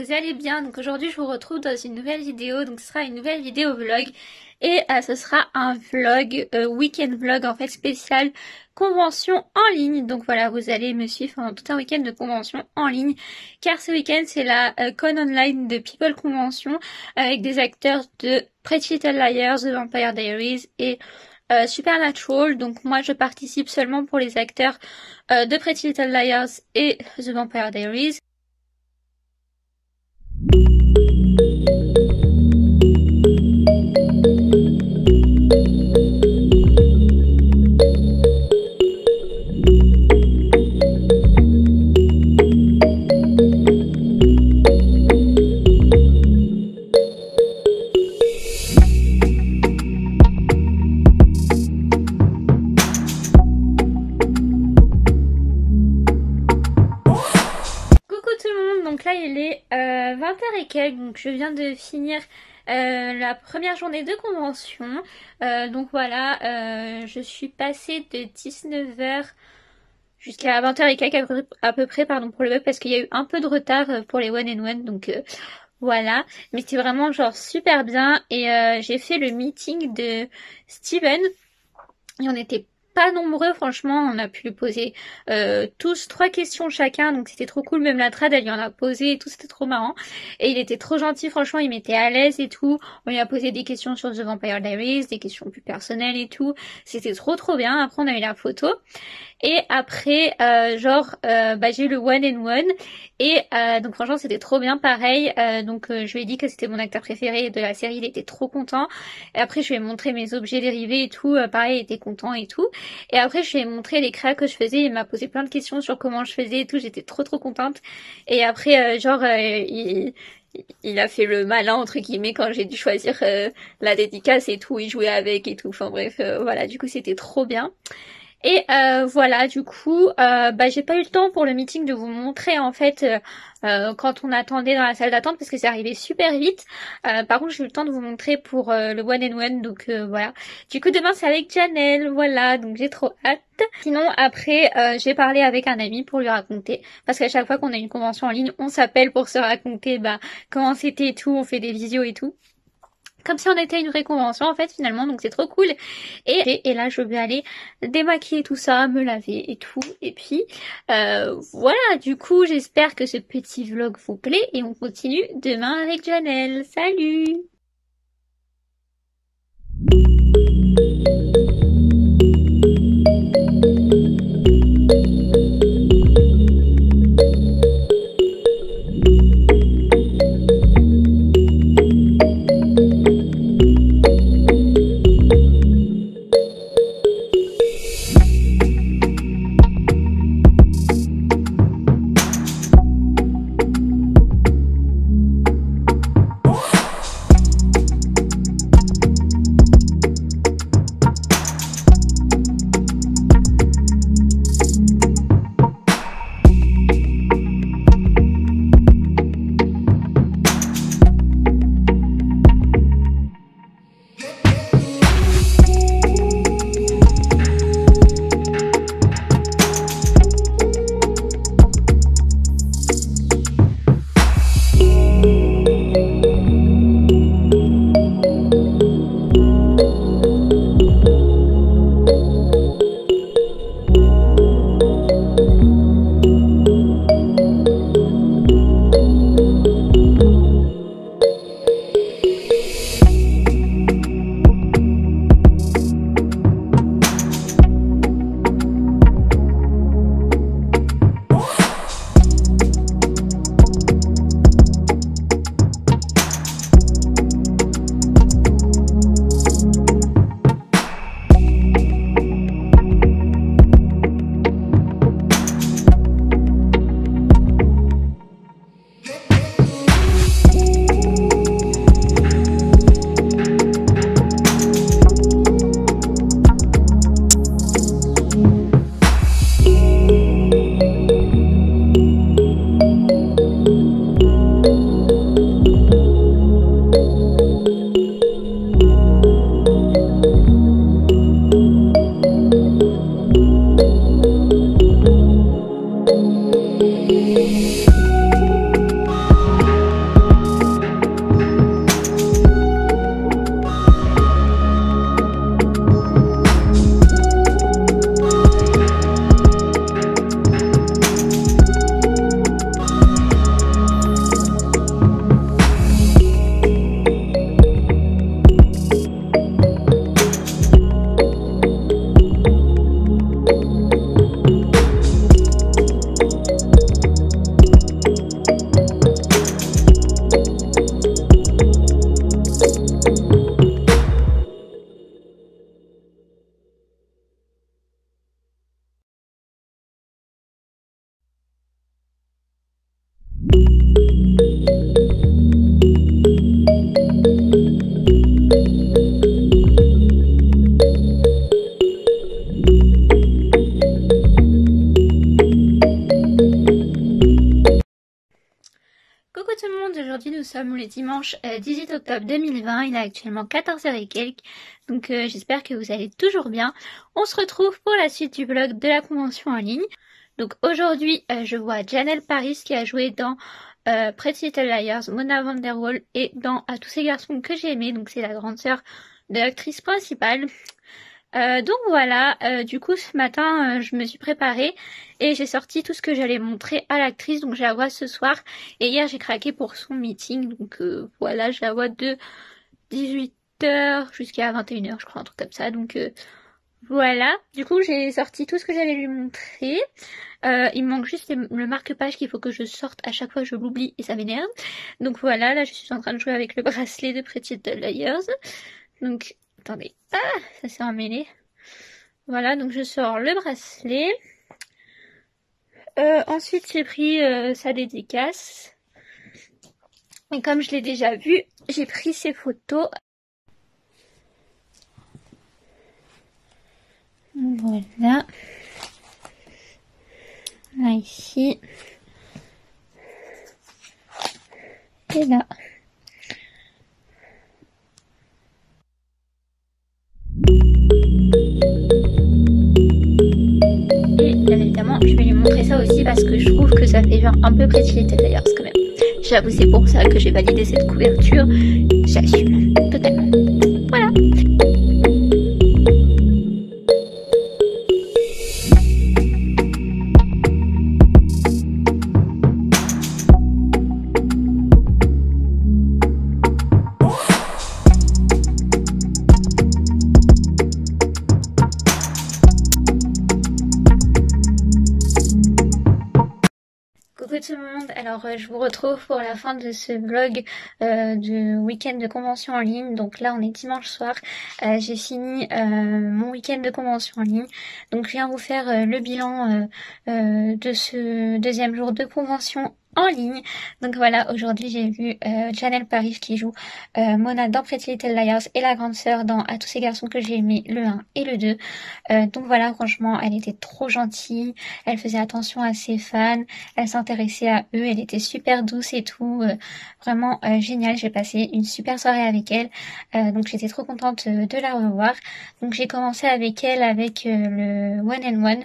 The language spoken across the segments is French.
vous allez bien. Donc aujourd'hui je vous retrouve dans une nouvelle vidéo, donc ce sera une nouvelle vidéo vlog et ce sera un vlog, week-end vlog en fait spécial convention en ligne. Donc voilà, vous allez me suivre pendant tout un week-end de convention en ligne car ce week-end c'est la con online de People Convention avec des acteurs de Pretty Little Liars, The Vampire Diaries et Supernatural. Donc moi je participe seulement pour les acteurs de Pretty Little Liars et The Vampire Diaries. Donc là il est 20h et quelques, donc je viens de finir la première journée de convention. Donc voilà, je suis passée de 19h jusqu'à 20h et quelques à peu près, pardon pour le bug parce qu'il y a eu un peu de retard pour les one and one, donc voilà. Mais c'était vraiment genre super bien et j'ai fait le meeting de Steven et on était pas nombreux, franchement, on a pu lui poser tous 3 questions chacun, donc c'était trop cool, même la trad elle lui en a posé et tout, c'était trop marrant et il était trop gentil, franchement il m'était à l'aise et tout. On lui a posé des questions sur The Vampire Diaries, des questions plus personnelles et tout, c'était trop bien. Après on a eu la photo et après j'ai eu le one and one et donc franchement c'était trop bien, pareil. Donc je lui ai dit que c'était mon acteur préféré de la série, il était trop content. Et après je lui ai montré mes objets dérivés et tout, pareil il était content et tout. Et après je lui ai montré les créas que je faisais, il m'a posé plein de questions sur comment je faisais et tout, j'étais trop contente. Et après il a fait le malin entre guillemets quand j'ai dû choisir la dédicace et tout, il jouait avec et tout, enfin bref voilà, du coup c'était trop bien. Et voilà, du coup, j'ai pas eu le temps pour le meeting de vous montrer en fait quand on attendait dans la salle d'attente parce que c'est arrivé super vite. Par contre, j'ai eu le temps de vous montrer pour le one and one, donc voilà. Du coup, demain c'est avec Janelle, voilà, donc j'ai trop hâte. Sinon, après, j'ai parlé avec un ami pour lui raconter parce qu'à chaque fois qu'on a une convention en ligne, on s'appelle pour se raconter comment c'était et tout, on fait des visios et tout. Comme si on était à une vraie convention en fait finalement, donc c'est trop cool. Et là je vais aller démaquiller tout ça, me laver et tout. Et puis voilà, du coup j'espère que ce petit vlog vous plaît et on continue demain avec Janelle. Salut! sommes le dimanche 18 octobre 2020, il est actuellement 14h et quelques, donc j'espère que vous allez toujours bien. On se retrouve pour la suite du vlog de la convention en ligne. Donc aujourd'hui, je vois Janelle Paris qui a joué dans Pretty Little Liars, Mona Vanderwaal et dans À tous ces garçons que j'ai aimés, donc c'est la grande sœur de l'actrice principale. Donc voilà, du coup ce matin je me suis préparée et j'ai sorti tout ce que j'allais montrer à l'actrice, donc je la vois ce soir et hier j'ai craqué pour son meeting, donc voilà, je la vois de 18h jusqu'à 21h je crois, un truc comme ça, donc voilà, du coup j'ai sorti tout ce que j'allais lui montrer. Il me manque juste le marque-page qu'il faut que je sorte, à chaque fois je l'oublie et ça m'énerve. Donc voilà, là je suis en train de jouer avec le bracelet de Pretty Little Liars. Donc, attendez, ça s'est emmêlé. Voilà, donc je sors le bracelet. Ensuite j'ai pris sa dédicace. Et comme je l'ai déjà vu, j'ai pris ses photos. Voilà. Là, ici. Et là. Et bien évidemment, je vais lui montrer ça aussi parce que je trouve que ça fait genre un peu Pretty Little Liars quand même. J'avoue, c'est pour ça que j'ai validé cette couverture. J'assume totalement. Voilà. Coucou tout le monde, alors je vous retrouve pour la fin de ce vlog de week-end de convention en ligne. Donc là on est dimanche soir, j'ai fini mon week-end de convention en ligne. Donc je viens vous faire le bilan de ce deuxième jour de convention en ligne. Donc voilà, aujourd'hui j'ai vu Janelle Paris qui joue Mona dans Pretty Little Liars et la grande sœur dans À tous ces garçons que j'ai aimés, le 1 et le 2. Donc voilà, franchement elle était trop gentille, elle faisait attention à ses fans, elle s'intéressait à eux, elle était super douce et tout, vraiment génial. J'ai passé une super soirée avec elle, donc j'étais trop contente de la revoir. Donc j'ai commencé avec elle avec le One and One,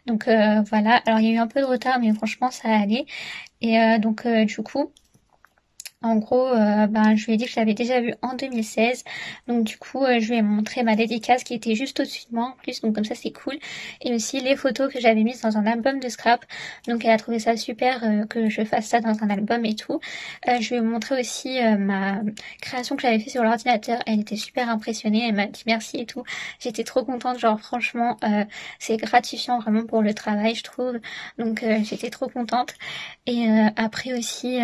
donc voilà, alors il y a eu un peu de retard mais franchement ça allait. Et donc du coup en gros, je lui ai dit que je l'avais déjà vu en 2016. Donc du coup, je lui ai montré ma dédicace qui était juste au-dessus de moi en plus. Donc comme ça, c'est cool. Et aussi les photos que j'avais mises dans un album de scrap. Donc elle a trouvé ça super que je fasse ça dans un album et tout. Je lui ai montré aussi ma création que j'avais fait sur l'ordinateur. Elle était super impressionnée. Elle m'a dit merci et tout. J'étais trop contente. Genre franchement, c'est gratifiant vraiment pour le travail, je trouve. Donc j'étais trop contente. Et après aussi,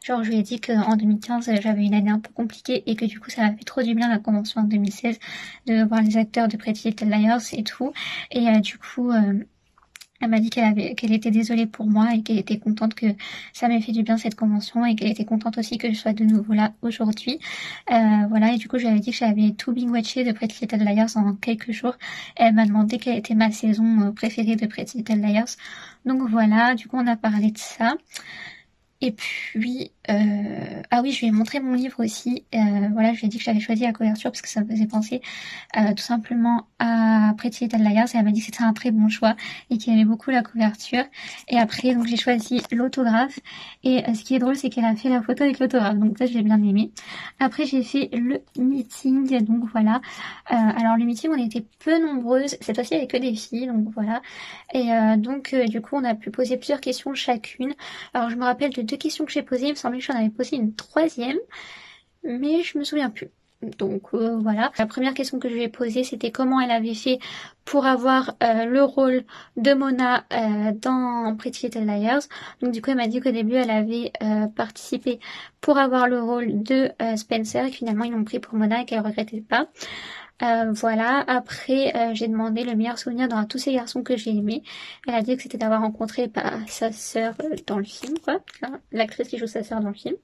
genre je lui ai dit qu'en 2015 j'avais une année un peu compliquée et que du coup ça m'a fait trop du bien la convention en 2016 de voir les acteurs de Pretty Little Liars et tout. Et du coup elle m'a dit qu'elle était désolée pour moi et qu'elle était contente que ça m'ait fait du bien cette convention et qu'elle était contente aussi que je sois de nouveau là aujourd'hui. Voilà, et du coup j'avais dit que j'avais tout binge-watché de Pretty Little Liars en quelques jours. Elle m'a demandé quelle était ma saison préférée de Pretty Little Liars. Donc voilà, du coup on a parlé de ça. Et puis, ah oui, je lui ai montré mon livre aussi. Voilà, je lui ai dit que j'avais choisi la couverture parce que ça me faisait penser tout simplement à Pretty Little Liars. Et elle m'a dit que c'était un très bon choix et qu'elle aimait beaucoup la couverture. Et après, donc j'ai choisi l'autographe. Et ce qui est drôle, c'est qu'elle a fait la photo avec l'autographe. Donc ça, j'ai bien aimé. Après, j'ai fait le meeting. Donc voilà. Alors le meeting, on était peu nombreuses. Cette fois-ci, il n'y avait que des filles. Donc voilà. Et donc du coup, on a pu poser plusieurs questions chacune. Alors je me rappelle de 2 questions que j'ai posées, il me semblait que j'en avais posé une 3e, mais je me souviens plus. Donc voilà. La première question que je lui ai posée, c'était comment elle avait fait pour avoir le rôle de Mona dans Pretty Little Liars. Donc du coup elle m'a dit qu'au début elle avait participé pour avoir le rôle de Spencer et que finalement ils l'ont pris pour Mona et qu'elle regrettait pas. Voilà, après j'ai demandé le meilleur souvenir dans tous ces garçons que j'ai aimés. Elle a dit que c'était d'avoir rencontré sa sœur dans le film, quoi, l'actrice qui joue sa sœur dans le film.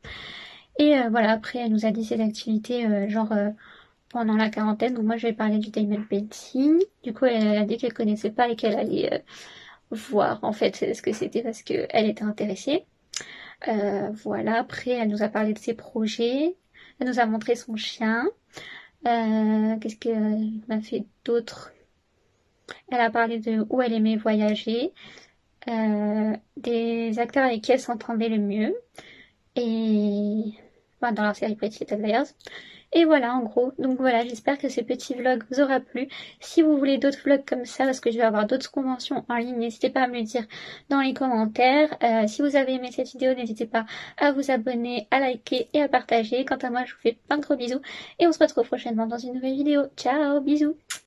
Et voilà, après elle nous a dit ses activités pendant la quarantaine. Donc moi je vais parler du diamond painting. Du coup elle a dit qu'elle connaissait pas et qu'elle allait voir en fait ce que c'était parce qu'elle était intéressée. Voilà, après elle nous a parlé de ses projets, elle nous a montré son chien. Qu'est-ce qu'elle m'a fait d'autre? Elle a parlé de où elle aimait voyager, des acteurs avec qui elle s'entendait le mieux, et enfin, dans la série Pretty Little Liars. Et voilà, en gros. Donc voilà, j'espère que ce petit vlog vous aura plu. Si vous voulez d'autres vlogs comme ça, parce que je vais avoir d'autres conventions en ligne, n'hésitez pas à me le dire dans les commentaires. Si vous avez aimé cette vidéo, n'hésitez pas à vous abonner, à liker et à partager. Quant à moi, je vous fais plein de gros bisous. Et on se retrouve prochainement dans une nouvelle vidéo. Ciao, bisous!